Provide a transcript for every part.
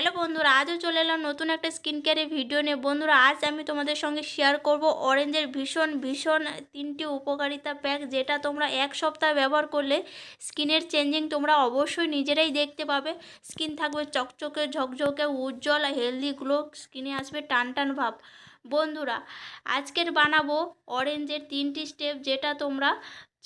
Hello বন্ধুরা, আজও চলে এলাম নতুন একটা স্কিন কেয়ারের ভিডিও নিয়ে। বন্ধুরা, আজ আমি তোমাদের সঙ্গে শেয়ার করব অরেঞ্জের ভীষণ ভীষণ তিনটি উপকারিতা প্যাক, যেটা তোমরা এক সপ্তাহ ব্যবহার করলে স্কিনের চেঞ্জিং তোমরা অবশ্যই নিজেরাই দেখতে পাবে। স্কিন থাকবে চকচকে, ঝকঝকে, উজ্জ্বল, হেলদি গ্লো, স্কিনে আসবে টান টান ভাব। বন্ধুরা, আজকের বানাবো অরেঞ্জের তিনটি স্টেপ, যেটা তোমরা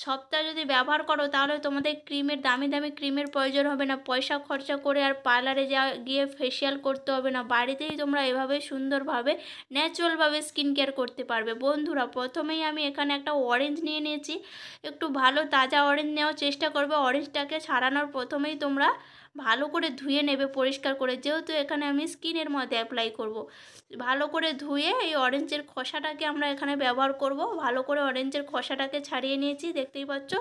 সপ্তাহে যদি ব্যবহার করো তাহলে তোমাদের ক্রিমের দামি দামি ক্রিমের প্রয়োজন হবে না, পয়সা খরচা করে আর পার্লারে গিয়ে ফেসিয়াল করতে হবে না। বাড়িতেই তোমরা এভাবে সুন্দরভাবে ন্যাচারালভাবে স্কিন কেয়ার করতে পারবে। বন্ধুরা, প্রথমেই আমি এখানে একটা অরেঞ্জ নিয়ে নিয়েছি। একটু ভালো তাজা অরেঞ্জ নেওয়ার চেষ্টা করবে। অরেঞ্জটাকে ছাড়ানোর প্রথমেই তোমরা ভালো করে ধুয়ে নেবে পরিষ্কার করে, যেহেতু এখানে আমি স্কিনের মধ্যে অ্যাপ্লাই করব। ভালো করে ধুয়ে এই অরেঞ্জের খোসাটাকে আমরা এখানে ব্যবহার করব। ভালো করে অরেঞ্জের খোসাটাকে ছাড়িয়ে নিয়েছি, দেখতেই পাচ্ছ।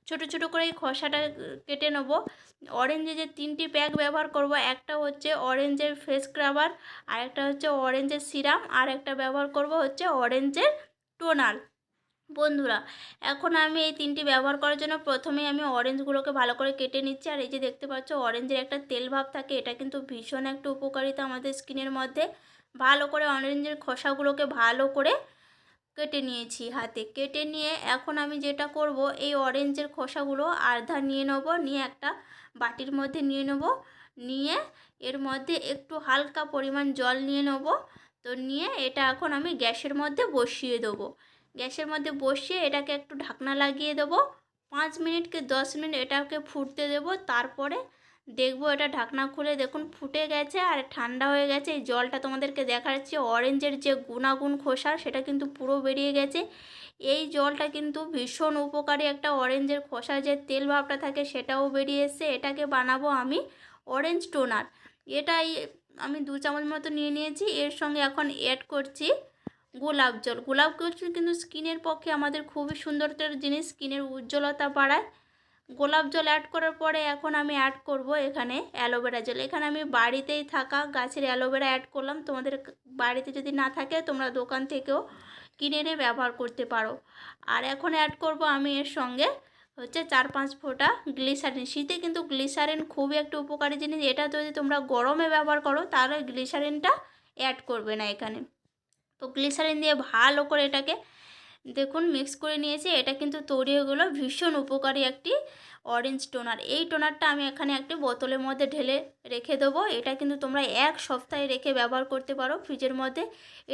ছোট ছোট করে এই খোসাটা কেটে নেব। অরেঞ্জে যে তিনটি প্যাক ব্যবহার করব, একটা হচ্ছে অরেঞ্জের ফেস স্ক্রাবার, আর একটা হচ্ছে অরেঞ্জের সিরাম, আর একটা ব্যবহার করব হচ্ছে অরেঞ্জের টোনার। বন্ধুরা, এখন আমি এই তিনটি ব্যবহার করার জন্য প্রথমেই আমি অরেঞ্জগুলোকে ভালো করে কেটে নিচ্ছি। আর এই যে দেখতে পাচ্ছ, অরেঞ্জের একটা তেল ভাব থাকে, এটা কিন্তু ভীষণ একটা উপকারিতা আমাদের স্কিনের মধ্যে। ভালো করে অরেঞ্জের খোসাগুলোকে ভালো করে কেটে নিয়েছি হাতে। কেটে নিয়ে এখন আমি যেটা করব, এই অরেঞ্জের খোসাগুলো আধা নিয়ে নেব, নিয়ে একটা বাটির মধ্যে নিয়ে নেব। নিয়ে এর মধ্যে একটু হালকা পরিমাণ জল নিয়ে নেব। তো নিয়ে এটা এখন আমি গ্যাসের মধ্যে বসিয়ে দেবো। গ্যাসের মধ্যে বসিয়ে এটাকে একটু ঢাকনা লাগিয়ে দেবো। 5 মিনিট কি 10 মিনিট এটাকে ফুটতে দেবো। তারপরে দেখবো এটা ঢাকনা খুলে, দেখুন ফুটে গেছে আর ঠান্ডা হয়ে গেছে। এই জলটা তোমাদেরকে দেখাচ্ছি, অরেঞ্জের যে গুণাগুণ খোসার সেটা কিন্তু পুরো বেরিয়ে গেছে। এই জলটা কিন্তু ভীষণ উপকারী। একটা অরেঞ্জের খোসার যে তেল ভাবটা থাকে সেটাও বেরিয়ে এসছে। এটাকে বানাবো আমি অরেঞ্জ টোনার। এটাই আমি 2 চামচ মতো নিয়ে নিয়েছি। এর সঙ্গে এখন অ্যাড করছি গোলাপ জল। গোলাপ জল কিন্তু স্কিনের পক্ষে আমাদের খুবই সুন্দর একটা জিনিস, স্কিনের উজ্জ্বলতা বাড়ায়। গোলাপ জল অ্যাড করার পরে এখন আমি অ্যাড করব এখানে অ্যালোভেরা জেল। এখানে আমি বাড়িতেই থাকা গাছের অ্যালোভেরা অ্যাড করলাম। তোমাদের বাড়িতে যদি না থাকে তোমরা দোকান থেকেও কিনে এনে ব্যবহার করতে পারো। আর এখন অ্যাড করব আমি এর সঙ্গে হচ্ছে 4-5 ফোঁটা গ্লিসারিন। শীতে কিন্তু গ্লিসারিন খুবই একটা উপকারী জিনিস। এটা যদি তোমরা গরমে ব্যবহার করো তাহলে গ্লিসারিনটা অ্যাড করবে না এখানে। তো গ্লিসারিন দিয়ে ভালো করে এটাকে দেখুন মিক্স করে নিয়েছি। এটা কিন্তু তৈরি হয়ে গেলো ভীষণ উপকারী একটি অরেঞ্জ টোনার। এই টোনারটা আমি এখানে একটি বোতলের মধ্যে ঢেলে রেখে দেবো। এটা কিন্তু তোমরা এক সপ্তাহে রেখে ব্যবহার করতে পারো ফ্রিজের মধ্যে।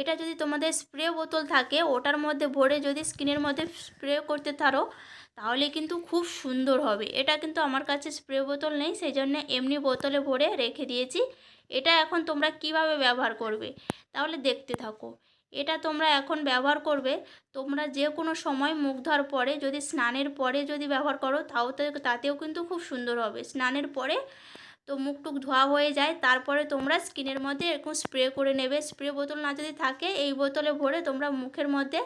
এটা যদি তোমাদের স্প্রে বোতল থাকে ওটার মধ্যে ভরে যদি স্কিনের মধ্যে স্প্রে করতে পারো তাহলে কিন্তু খুব সুন্দর হবে। এটা কিন্তু আমার কাছে স্প্রে বোতল নেই, সেই জন্য এমনি বোতলে ভরে রেখে দিয়েছি। এটা এখন তোমরা কিভাবে ব্যবহার করবে তাহলে দেখতে থাকো। এটা তোমরা এখন ব্যবহার করবে, তোমরা যে কোনো সময় মুখ ধোয়ার পরে, যদি স্নানের পরে যদি ব্যবহার করো তাতেও কিন্তু খুব সুন্দর হবে। স্নানের পরে তো মুখ টুক ধোয়া হয়ে যায়, তারপরে তোমরা স্কিনের মধ্যে এরকম স্প্রে করে নেবে। স্প্রে বোতল না যদি থাকে এই বোতলে ভরে তোমরা মুখের মধ্যে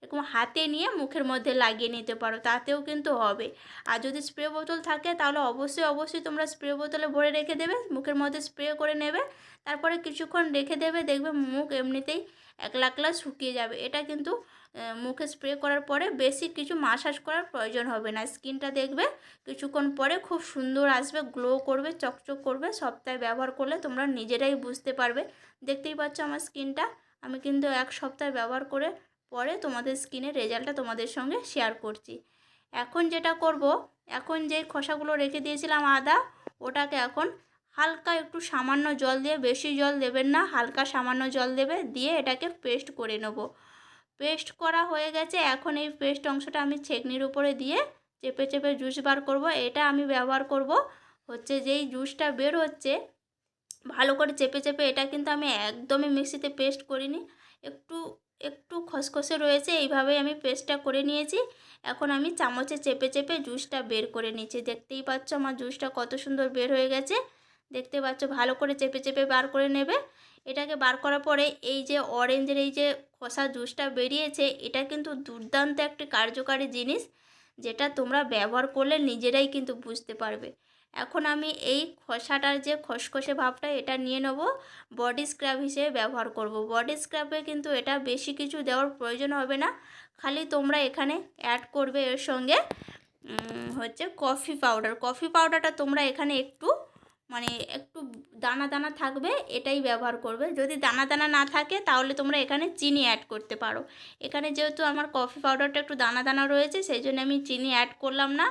এরকম হাতে নিয়ে মুখের মধ্যে লাগিয়ে নিতে পারো, তাতেও কিন্তু হবে। আর যদি স্প্রে বোতল থাকে তাহলে অবশ্যই তোমরা স্প্রে বোতলে ভরে রেখে দেবে, মুখের মধ্যে স্প্রে করে নেবে, তারপরে কিছুক্ষণ রেখে দেবে, দেখবে মুখ এমনিতেই একলা একলা শুকিয়ে যাবে। এটা কিন্তু মুখে স্প্রে করার পরে বেশি কিছু মাসাজ করার প্রয়োজন হবে না। স্কিনটা দেখবে কিছুক্ষণ পরে খুব সুন্দর আসবে, গ্লো করবে, চকচক করবে। সপ্তাহে ব্যবহার করলে তোমরা নিজেরাই বুঝতে পারবে। দেখতেই পাচ্ছ আমার স্কিনটা। আমি কিন্তু এক সপ্তাহ ব্যবহার করে পরে তোমাদের স্কিনের রেজাল্টটা তোমাদের সঙ্গে শেয়ার করছি। এখন যেটা করব, এখন যে খোসাগুলো রেখে দিয়েছিলাম আদা, ওটাকে এখন হালকা একটু সামান্য জল দিয়ে, বেশি জল দেবেন না, হালকা সামান্য জল দেবে, দিয়ে এটাকে পেস্ট করে নেব। পেস্ট করা হয়ে গেছে। এখন এই পেস্ট অংশটা আমি ছেঁকনির উপরে দিয়ে চেপে চেপে জুস বার করব। এটা আমি ব্যবহার করব হচ্ছে যেই জুসটা বের হচ্ছে ভালো করে চেপে চেপে, এটা কিন্তু আমি একদমই মিক্সিতে পেস্ট করিনি, একটু একটু খসখসে রয়েছে, এইভাবেই আমি পেস্টটা করে নিয়েছি। এখন আমি চামচে চেপে চেপে জুসটা বের করে নিচ্ছি। দেখতেই পাচ্ছ আমার জুসটা কত সুন্দর বের হয়ে গেছে। দেখতে পাচ্ছ, ভালো করে চেপে চেপে বার করে নেবে। এটাকে বার করার পরে এই যে অরেঞ্জের এই যে খোসা জুসটা বেরিয়েছে, এটা কিন্তু দুর্দান্ত একটি কার্যকারী জিনিস, যেটা তোমরা ব্যবহার করলে নিজেরাই কিন্তু বুঝতে পারবে। এখন আমি এই খোসাটার যে খসখসে ভাবটা এটা নিয়ে নেব, বডি স্ক্রাব হিসেবে ব্যবহার করব। বডি স্ক্রাবে কিন্তু এটা বেশি কিছু দেওয়ার প্রয়োজন হবে না, খালি তোমরা এখানে অ্যাড করবে এর সঙ্গে হচ্ছে কফি পাউডার। কফি পাউডারটা তোমরা এখানে একটু মানে একটু দানা দানা থাকবে এটাই ব্যবহার করবে। যদি দানা দানা না থাকে তাহলে তোমরা এখানে চিনি অ্যাড করতে পারো। এখানে যেহেতু আমার কফি পাউডারটা একটু দানা দানা রয়েছে সেই জন্য আমি চিনি অ্যাড করলাম না।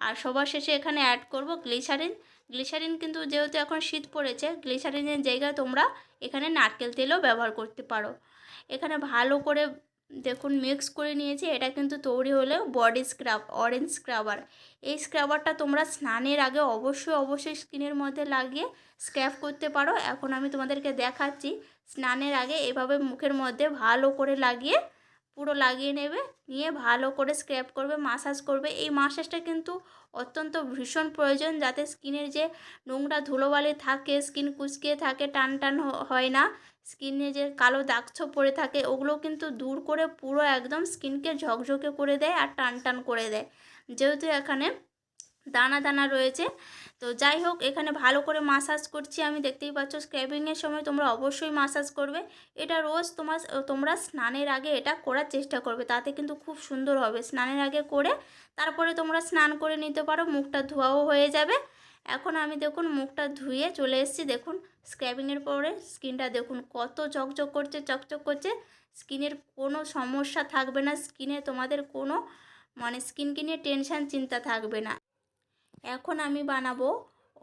আর সবার শেষে এখানে অ্যাড করব গ্লিসারিন। গ্লিসারিন কিন্তু যেহেতু এখন শীত পড়েছে, গ্লিসারিনের জায়গায় তোমরা এখানে নারকেল তেলও ব্যবহার করতে পারো। এখানে ভালো করে দেখুন মিক্স করে নিয়েছি। এটা কিন্তু তৈরি হলো বডি স্ক্রাব, অরেঞ্জ স্ক্রাবার। এই স্ক্রাবারটা তোমরা স্নানের আগে অবশ্যই স্কিনের মধ্যে লাগিয়ে স্ক্রাব করতে পারো। এখন আমি তোমাদেরকে দেখাচ্ছি। স্নানের আগে এভাবে মুখের মধ্যে ভালো করে লাগিয়ে পুরো লাগিয়ে নেবে, নিয়ে ভালো করে স্ক্রাব করবে, মাসাজ করবে। এই মাসাজটা কিন্তু অত্যন্ত ভীষণ প্রয়োজন, যাতে স্কিনের যে নোংরা ধুলোবালি থাকে, স্কিন কুচকিয়ে থাকে, টান টান হয় না, স্কিনে যে কালো দাগ ছোপ পড়ে থাকে ওগুলো কিন্তু দূর করে পুরো একদম স্কিনকে ঝকঝকে করে দেয় আর টান টান করে দেয়। যেহেতু এখানে দানা দানা রয়েছে, তো যাই হোক এখানে ভালো করে মাসাজ করছি আমি, দেখতেই পাচ্ছ। স্ক্রাবিংয়ের সময় তোমরা অবশ্যই মাসাজ করবে। এটা রোজ তোমরা স্নানের আগে এটা করার চেষ্টা করবে, তাতে কিন্তু খুব সুন্দর হবে। স্নানের আগে করে তারপরে তোমরা স্নান করে নিতে পারো, মুখটা ধোয়াও হয়ে যাবে। এখন আমি দেখুন মুখটা ধুয়ে চলে এসেছি। দেখুন স্ক্রাবিংয়ের পরে স্কিনটা দেখুন কত চকচক করছে, চকচক করছে। স্কিনের কোনো সমস্যা থাকবে না, স্কিনে তোমাদের কোনো মানে স্কিনকে নিয়ে টেনশান চিন্তা থাকবে না। এখন আমি বানাবো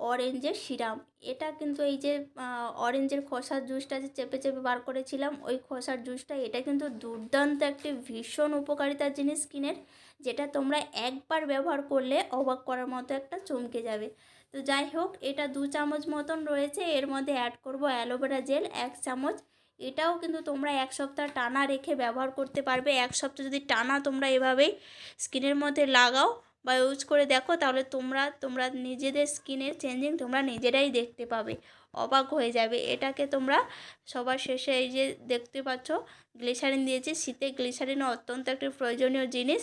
অরেঞ্জের সিরাম। এটা কিন্তু এই যে অরেঞ্জের খোসার জুসটা যে চেপে চেপে বার করেছিলাম, ওই খোসার জুসটা, এটা কিন্তু দুর্দান্ত একটি ভীষণ উপকারিতার জিনিস স্কিনের, যেটা তোমরা একবার ব্যবহার করলে অবাক করার মতো একটা চমকে যাবে। তো যাই হোক এটা 2 চামচ মতন রয়েছে। এর মধ্যে অ্যাড করব অ্যালোভেরা জেল 1 চামচ। এটাও কিন্তু তোমরা 1 সপ্তাহ টানা রেখে ব্যবহার করতে পারবে। 1 সপ্তাহ যদি টানা তোমরা এভাবেই স্কিনের মধ্যে লাগাও বা ইউজ করে দেখো, তাহলে তোমরা নিজেদের স্কিনের চেঞ্জিং তোমরা নিজেরাই দেখতে পাবে, অবাক হয়ে যাবে। এটাকে তোমরা সবার শেষে এই যে দেখতে পাচ্ছ গ্লিসারিন দিয়েছি। শীতে গ্লিসারিন অত্যন্ত একটি প্রয়োজনীয় জিনিস।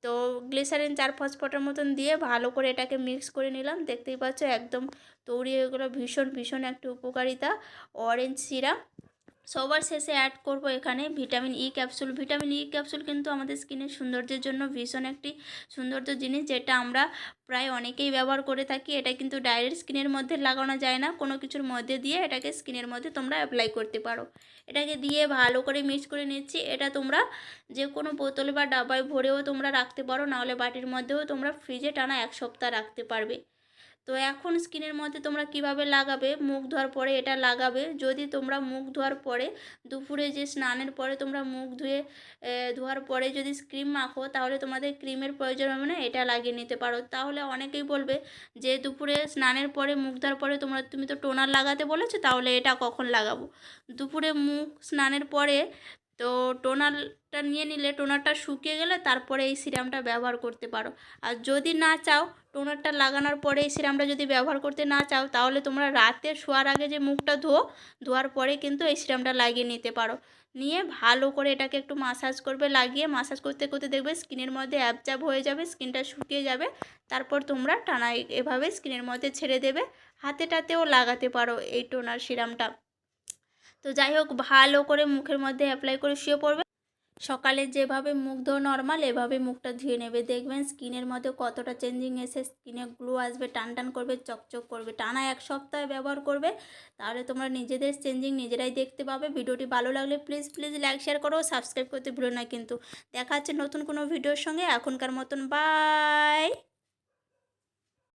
তো গ্লিসারিন 4-5 ফোঁটার মতন দিয়ে ভালো করে এটাকে মিক্স করে নিলাম। দেখতেই পাচ্ছ একদম তৈরি হয়ে গেলো ভীষণ একটি উপকারিতা অরেঞ্জ সিরাম। সবার শেষে অ্যাড করব এখানে vitamin E capsule. Vitamin E capsule কিন্তু আমাদের স্কিনের সৌন্দর্যের জন্য ভীষণ একটি সৌন্দর্য জিনিস, যেটা আমরা প্রায় অনেকেই ব্যবহার করে থাকি। এটা কিন্তু ডাইরেক্ট স্কিনের মধ্যে লাগানো যায় না, কোনো কিছুর মধ্যে দিয়ে এটাকে স্কিনের মধ্যে তোমরা অ্যাপ্লাই করতে পারো। এটাকে দিয়ে ভালো করে মিক্স করে নিচ্ছি। এটা তোমরা যে কোনো বোতলে বা ডাব্বায় ভরেও তোমরা রাখতে পারো, নাহলে বাটির মধ্যেও তোমরা ফ্রিজে টানা 1 সপ্তাহ রাখতে পারবে। তো এখন স্কিনের মধ্যে তোমরা কিভাবে লাগাবে, মুখ ধোয়ার পরে এটা লাগাবে। যদি তোমরা মুখ ধোয়ার পরে দুপুরে যে স্নানের পরে তোমরা মুখ ধোয়ার পরে যদি ক্রিম মাখো, তাহলে তোমাদের ক্রিমের প্রয়োজন হবে না, এটা লাগিয়ে নিতে পারো। তাহলে অনেকেই বলবে যে দুপুরে স্নানের পরে মুখ ধোয়ার পরে তুমি তো টোনার লাগাতে বলেছো, তাহলে এটা কখন লাগাবো? দুপুরে মুখ স্নানের পরে তো টোনারটা নিয়ে নিলে, টোনারটা শুকিয়ে গেলে তারপরে এই সিরামটা ব্যবহার করতে পারো। আর যদি না চাও টোনারটা লাগানোর পরে এই সিরামটা যদি ব্যবহার করতে না চাও, তাহলে তোমরা রাতে শোয়ার আগে যে মুখটা ধোয়ার পরে কিন্তু এই সিরামটা লাগিয়ে নিতে পারো। নিয়ে ভালো করে এটাকে একটু মাসাজ করবে, লাগিয়ে মাসাজ করতে করতে দেখবে স্কিনের মধ্যে অ্যাবজর্ব হয়ে যাবে, স্কিনটা শুকিয়ে যাবে। তারপর তোমরা টানা এভাবে স্কিনের মধ্যে ছেড়ে দেবে। হাতেটাতেও লাগাতে পারো এই টোনার সিরামটা। তো যাই হোক ভালো করে মুখের মধ্যে অ্যাপ্লাই করে শুয়ে পড়বে। সকালে যেভাবে মুখ ধোয়া নর্মাল, এভাবে মুখটা ধুয়ে নেবে। দেখবেন স্কিনের মধ্যে কতটা চেঞ্জিং এসে স্কিনে গ্লো আসবে, টান টান করবে, চকচক করবে। টানা 1 সপ্তাহ ব্যবহার করবে, তাহলে তোমরা নিজেদের চেঞ্জিং নিজেরাই দেখতে পাবে। ভিডিওটি ভালো লাগলে প্লিজ লাইক শেয়ার করো, সাবস্ক্রাইব করতে ভুলো না কিন্তু। দেখা হচ্ছে নতুন কোনো ভিডিওর সঙ্গে। এখনকার মতন বাই।